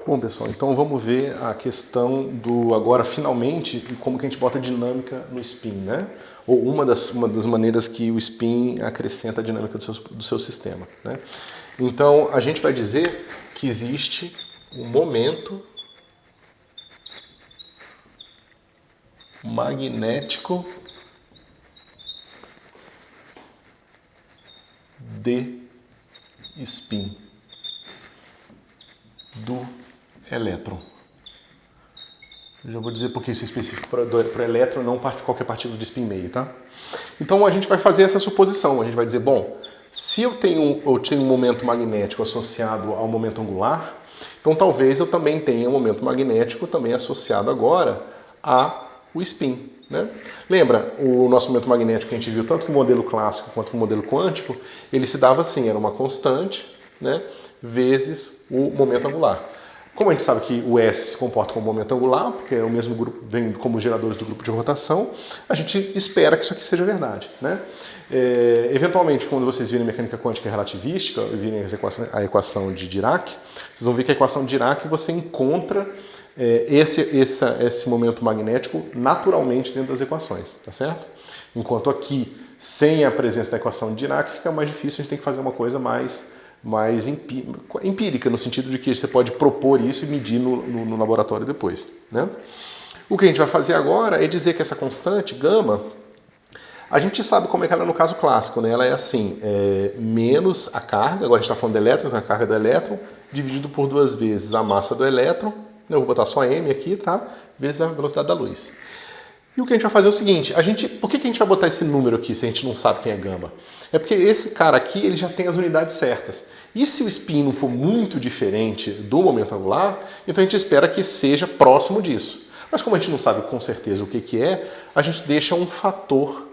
Bom, pessoal, então vamos ver a questão do, agora, finalmente, como que a gente bota dinâmica no spin, né? Ou uma das maneiras que o spin acrescenta a dinâmica do seu sistema, né? Então, a gente vai dizer que existe um momento magnético de spin do elétron. Eu já vou dizer porque isso é específico para o elétron, não qualquer partícula de spin meio, tá? Então a gente vai fazer essa suposição. A gente vai dizer, bom, se eu tenho um momento magnético associado ao momento angular, então talvez eu também tenha um momento magnético também associado agora ao spin, né? Lembra, o nosso momento magnético que a gente viu tanto com o modelo clássico quanto com o modelo quântico, ele se dava assim, era uma constante, né, vezes o momento angular. Como a gente sabe que o S se comporta como momento angular, porque é o mesmo grupo, vem como geradores do grupo de rotação, a gente espera que isso aqui seja verdade, né? Eventualmente, quando vocês virem mecânica quântica relativística e virem a equação de Dirac, vocês vão ver que a equação de Dirac você encontra esse momento magnético naturalmente dentro das equações, tá certo? Enquanto aqui, sem a presença da equação de Dirac, fica mais difícil, a gente tem que fazer uma coisa mais empírica, no sentido de que você pode propor isso e medir no laboratório depois, né? O que a gente vai fazer agora é dizer que essa constante, gama, a gente sabe como é que ela é no caso clássico, né? Ela é assim, menos a carga, agora a gente está falando do elétron, a carga do elétron, dividido por 2 vezes a massa do elétron, eu vou botar só m aqui, tá? Vezes a velocidade da luz. E o que a gente vai fazer é o seguinte, por que a gente vai botar esse número aqui se a gente não sabe quem é gama? É porque esse cara aqui ele já tem as unidades certas. E se o spin não for muito diferente do momento angular, então a gente espera que seja próximo disso. Mas como a gente não sabe com certeza o que é, a gente deixa um fator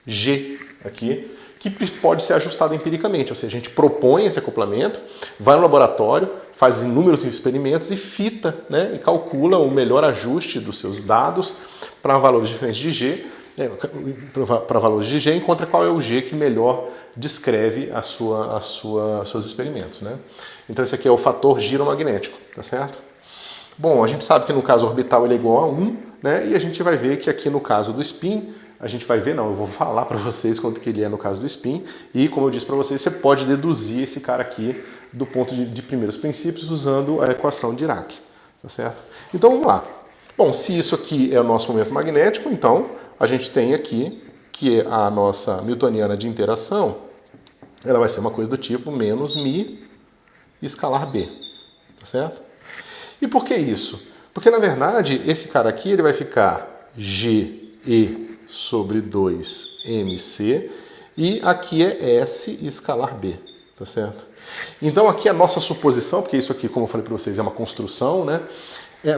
G aqui, que pode ser ajustado empiricamente. Ou seja, a gente propõe esse acoplamento, vai no laboratório, faz inúmeros experimentos e fita, né, e calcula o melhor ajuste dos seus dados para valores diferentes de G, para valores de G, encontra qual é o G que melhor descreve seus experimentos, né? Então esse aqui é o fator giromagnético, tá certo? Bom, a gente sabe que no caso orbital ele é igual a 1, né? E a gente vai ver que aqui no caso do spin, a gente vai ver, não, eu vou falar para vocês quanto que ele é no caso do spin, e como eu disse para vocês, você pode deduzir esse cara aqui do ponto de primeiros princípios usando a equação de Dirac, tá certo? Então vamos lá. Bom, se isso aqui é o nosso momento magnético, então a gente tem aqui que a nossa newtoniana de interação, ela vai ser uma coisa do tipo menos μ escalar b, tá certo? E por que isso? Porque, na verdade, esse cara aqui ele vai ficar GE sobre 2mc e aqui é S escalar b, tá certo? Então aqui a nossa suposição, porque isso aqui, como eu falei para vocês, é uma construção, né?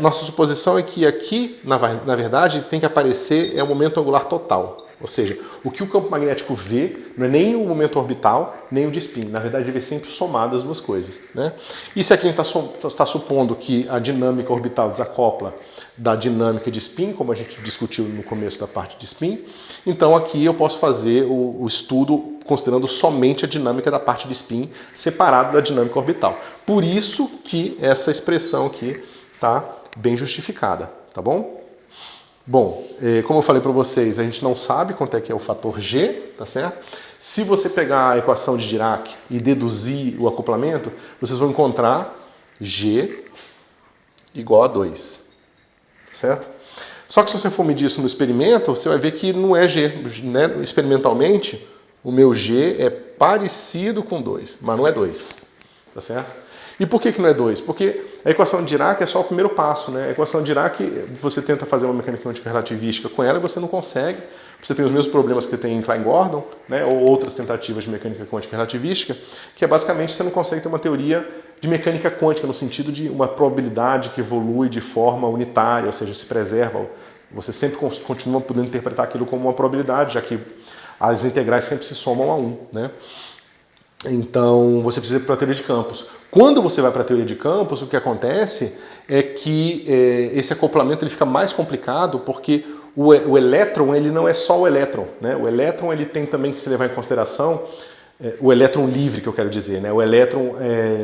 Nossa suposição é que aqui, na verdade, tem que aparecer o momento angular total. Ou seja, o que o campo magnético vê não é nem o momento orbital, nem o de spin. Na verdade, ele vê sempre somado as duas coisas, né? E se aqui a gente está supondo que a dinâmica orbital desacopla da dinâmica de spin, como a gente discutiu no começo da parte de spin, então aqui eu posso fazer o estudo considerando somente a dinâmica da parte de spin, separado da dinâmica orbital. Por isso que essa expressão aqui está bem justificada, tá bom? Bom, como eu falei para vocês, a gente não sabe quanto é que é o fator G, tá certo? Se você pegar a equação de Dirac e deduzir o acoplamento, vocês vão encontrar G igual a 2, tá certo? Só que se você for medir isso no experimento, você vai ver que não é G, né? Experimentalmente, o meu G é parecido com 2, mas não é 2, tá certo? E por que não é 2? Porque a equação de Dirac é só o primeiro passo, né? A equação de Dirac, você tenta fazer uma mecânica quântica relativística com ela e você não consegue. Você tem os mesmos problemas que tem em Klein-Gordon, né? Ou outras tentativas de mecânica quântica relativística, que é basicamente você não consegue ter uma teoria de mecânica quântica no sentido de uma probabilidade que evolui de forma unitária, ou seja, se preserva. Você sempre continua podendo interpretar aquilo como uma probabilidade, já que as integrais sempre se somam a 1, né? Então, você precisa ir para a teoria de campos. Quando você vai para a teoria de campos, o que acontece é que esse acoplamento ele fica mais complicado porque o elétron ele não é só o elétron, né? O elétron ele tem também que se levar em consideração o elétron livre, que eu quero dizer, né? O elétron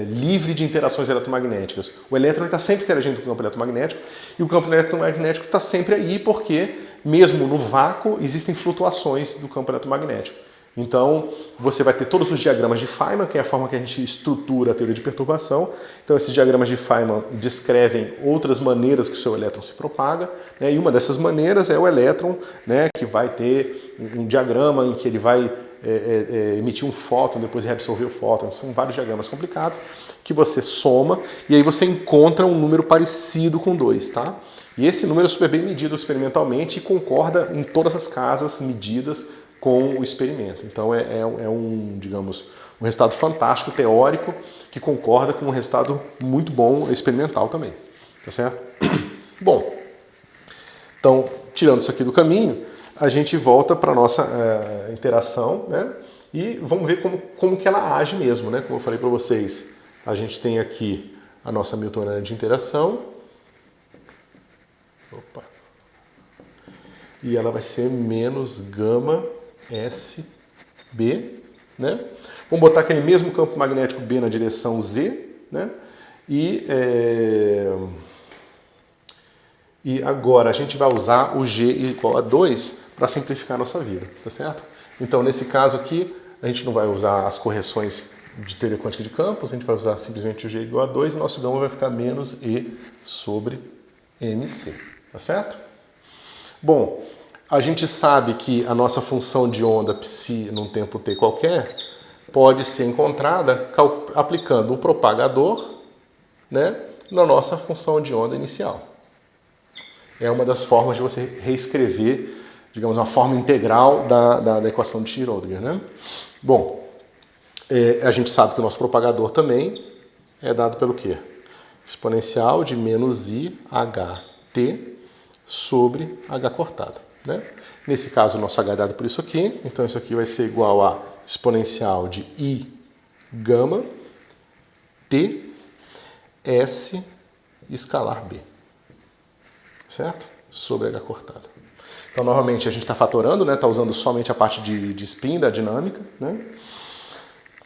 livre de interações eletromagnéticas. O elétron está sempre interagindo com o campo eletromagnético e o campo eletromagnético está sempre aí porque, mesmo no vácuo, existem flutuações do campo eletromagnético. Então, você vai ter todos os diagramas de Feynman, que é a forma que a gente estrutura a teoria de perturbação. Então, esses diagramas de Feynman descrevem outras maneiras que o seu elétron se propaga, né? E uma dessas maneiras é o elétron, né, que vai ter um diagrama em que ele vai emitir um fóton, depois reabsorver o fóton. São vários diagramas complicados que você soma e aí você encontra um número parecido com 2, tá? E esse número é super bem medido experimentalmente e concorda em todas as casas medidas com o experimento. Então digamos, um resultado fantástico teórico que concorda com um resultado muito bom experimental também, tá certo? Bom, então, tirando isso aqui do caminho, a gente volta para a nossa interação, né? E vamos ver como que ela age mesmo, né? Como eu falei para vocês, a gente tem aqui a nossa newtoniana de interação. Opa. E ela vai ser menos gama SB, né? Vamos botar aquele mesmo campo magnético B na direção Z, né? E agora a gente vai usar o G igual a 2 para simplificar a nossa vida, tá certo? Então, nesse caso aqui, a gente não vai usar as correções de teoria quântica de campos, a gente vai usar simplesmente o G igual a 2 e nosso gama vai ficar menos E sobre MC, tá certo? Bom, a gente sabe que a nossa função de onda psi num tempo t qualquer pode ser encontrada aplicando o propagador, né, na nossa função de onda inicial. É uma das formas de você reescrever, digamos, uma forma integral da equação de Schrödinger, né? Bom, a gente sabe que o nosso propagador também é dado pelo quê? Exponencial de menos I HT sobre H cortado, né? Nesse caso, o nosso H é dado por isso aqui, então isso aqui vai ser igual a exponencial de I gama T S escalar B, certo? Sobre H cortado. Então, novamente, a gente está fatorando, né? Está usando somente a parte de spin da dinâmica, né?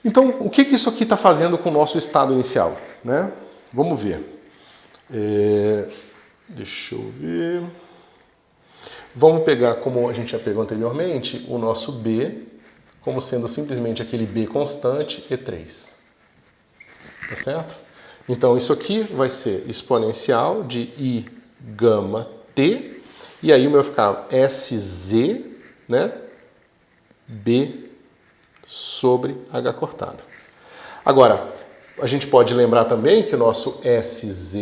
Então, o que isso aqui está fazendo com o nosso estado inicial, né? Vamos ver. Deixa eu ver. Vamos pegar, como a gente já pegou anteriormente, o nosso B como sendo simplesmente aquele B constante E3. Tá certo? Então, isso aqui vai ser exponencial de I gama T, e aí o meu vai ficar SZ, né? B sobre H cortado. Agora, a gente pode lembrar também que o nosso SZ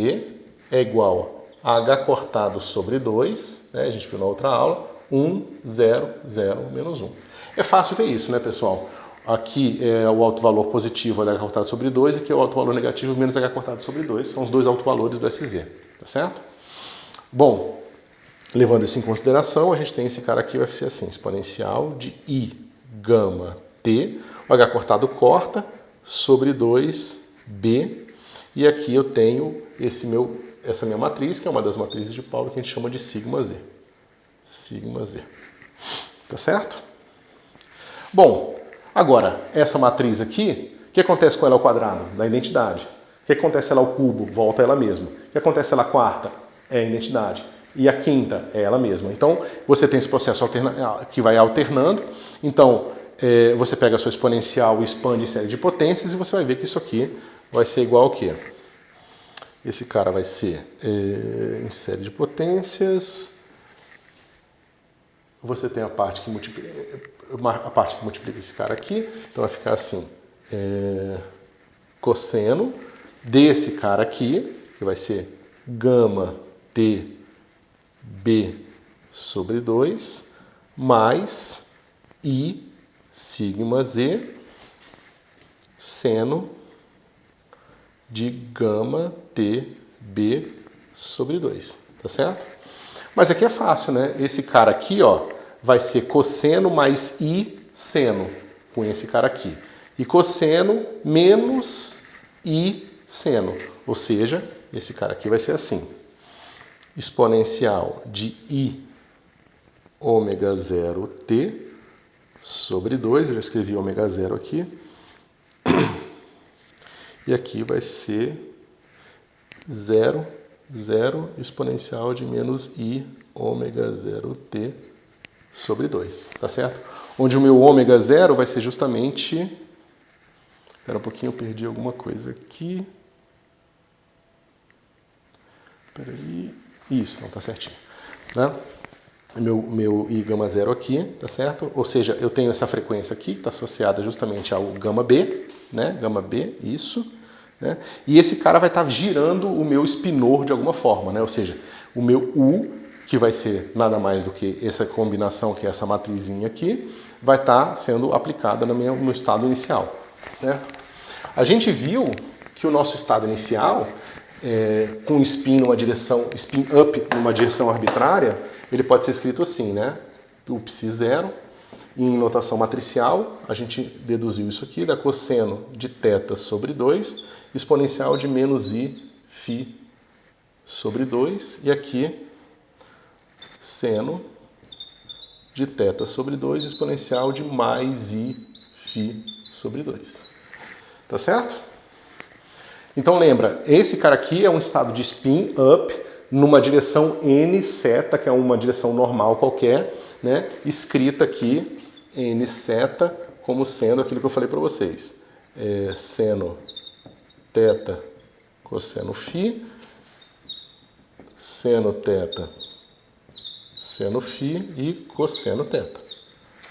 é igual a H cortado sobre 2, né? A gente viu na outra aula, 1, 0, 0, menos 1. É fácil ver isso, né, pessoal? Aqui é o alto valor positivo H cortado sobre 2, aqui é o alto valor negativo menos H cortado sobre 2, são os dois autovalores do SZ, tá certo? Bom, levando isso em consideração, a gente tem esse cara aqui, vai ser assim, exponencial de I gama T, o H cortado corta, sobre 2B, e aqui eu tenho essa minha matriz, que é uma das matrizes de Pauli, que a gente chama de sigma Z. Sigma Z. Tá certo? Bom, agora, essa matriz aqui, o que acontece com ela ao quadrado? Da identidade. O que acontece ela ao cubo? Volta ela mesma. O que acontece ela à quarta? É a identidade. E a quinta é ela mesma. Então, você tem esse processo que vai alternando. Então, você pega a sua exponencial e expande em série de potências e você vai ver que isso aqui vai ser igual ao quê? Esse cara vai ser em série de potências. Você tem a parte que multiplica esse cara aqui. Então vai ficar assim, cosseno desse cara aqui, que vai ser gama T B sobre 2, mais I sigma Z seno de gama T B sobre 2, tá certo? Mas aqui é fácil, né? Esse cara aqui, ó, vai ser cosseno mais I seno com esse cara aqui. E cosseno menos I seno. Ou seja, esse cara aqui vai ser assim. Exponencial de I ômega 0 T sobre 2, eu já escrevi ômega 0 aqui. E aqui vai ser 0, 0 exponencial de menos I ômega 0t sobre 2, tá certo? Onde o meu ômega 0 vai ser justamente... Espera um pouquinho, eu perdi alguma coisa aqui. Espera aí. Isso, não, tá certinho. Né? Meu I gama 0 aqui, tá certo? Ou seja, eu tenho essa frequência aqui, que está associada justamente ao gama B, né? Gama B, isso. Né? E esse cara vai estar girando o meu spinor de alguma forma, né? Ou seja, o meu U, que vai ser nada mais do que essa combinação, que é essa matrizinha aqui, vai estar sendo aplicada no meu estado inicial, certo? A gente viu que o nosso estado inicial, com spin numa direção, spin up numa direção arbitrária, ele pode ser escrito assim, né? O psi0, em notação matricial, a gente deduziu isso aqui, da cosseno de θ sobre 2, exponencial de menos I φ sobre 2, e aqui seno de θ sobre 2, exponencial de mais I φ sobre 2. Tá certo? Então lembra, esse cara aqui é um estado de spin up numa direção n seta, que é uma direção normal qualquer, né? Escrita aqui n seta como sendo aquilo que eu falei para vocês. Seno θ cosseno φ, seno θ seno φ e cosseno θ.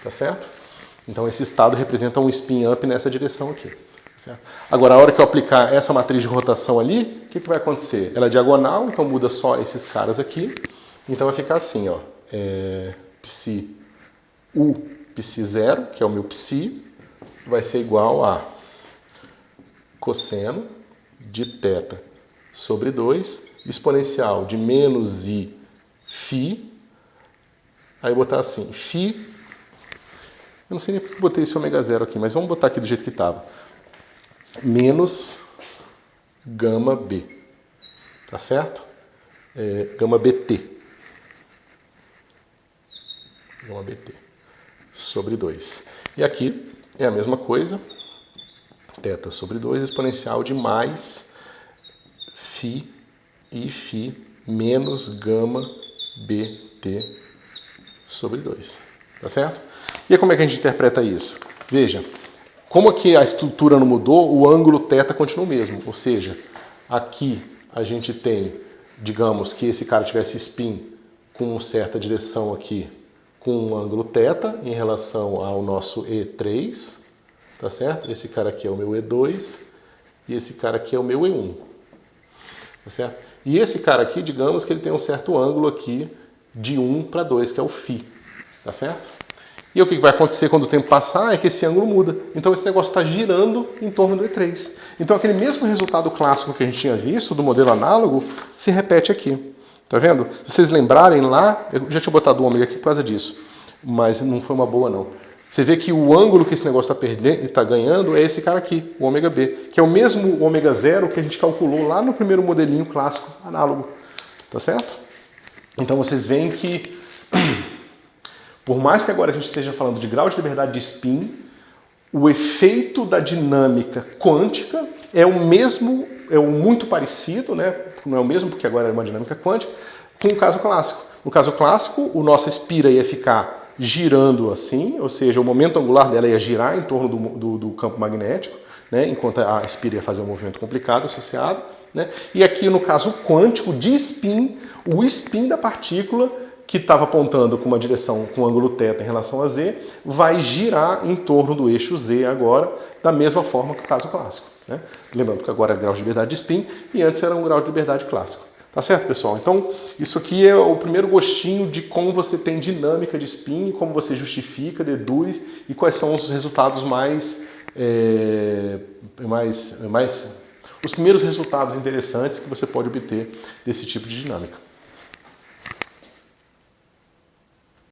Tá certo? Então esse estado representa um spin up nessa direção aqui. Certo? Agora, a hora que eu aplicar essa matriz de rotação ali, o que vai acontecer? Ela é diagonal, então muda só esses caras aqui. Então vai ficar assim, ó. Psi U, psi0, que é o meu psi, vai ser igual a cosseno de θ sobre 2, exponencial de menos I φ. Aí botar assim, φ... Eu não sei nem porque eu botei esse ômega 0 aqui, mas vamos botar aqui do jeito que estava. Menos gama B, tá certo? Gama BT. Gama BT sobre 2. E aqui é a mesma coisa. θ sobre 2, exponencial de mais φ I φ menos gama BT sobre 2. Tá certo? E aí como é que a gente interpreta isso? Veja. Como aqui a estrutura não mudou, o ângulo θ continua o mesmo. Ou seja, aqui a gente tem, digamos, que esse cara tivesse spin com certa direção aqui, com um ângulo θ em relação ao nosso E3, tá certo? Esse cara aqui é o meu E2 e esse cara aqui é o meu E1, tá certo? E esse cara aqui, digamos que ele tem um certo ângulo aqui de 1 para 2, que é o φ, tá certo? E o que vai acontecer quando o tempo passar é que esse ângulo muda. Então esse negócio está girando em torno do E3. Então aquele mesmo resultado clássico que a gente tinha visto do modelo análogo se repete aqui. Tá vendo? Se vocês lembrarem lá, eu já tinha botado o ômega aqui por causa disso, mas não foi uma boa não. Você vê que o ângulo que esse negócio está ganhando é esse cara aqui, o ômega B, que é o mesmo ômega 0 que a gente calculou lá no primeiro modelinho clássico análogo. Tá certo? Então vocês veem que... Por mais que agora a gente esteja falando de grau de liberdade de spin, o efeito da dinâmica quântica é o mesmo, é o muito parecido, né? Não é o mesmo porque agora é uma dinâmica quântica, com o caso clássico. No caso clássico, o nossa espira ia ficar girando assim, ou seja, o momento angular dela ia girar em torno do campo magnético, né? Enquanto a espira ia fazer um movimento complicado associado. Né? E aqui no caso quântico de spin, o spin da partícula que estava apontando com uma direção com ângulo θ em relação a z, vai girar em torno do eixo z agora, da mesma forma que o caso clássico. Né? Lembrando que agora é grau de liberdade de spin e antes era um grau de liberdade clássico. Tá certo, pessoal? Então, isso aqui é o primeiro gostinho de como você tem dinâmica de spin, como você justifica, deduz e quais são os resultados os primeiros resultados interessantes que você pode obter desse tipo de dinâmica.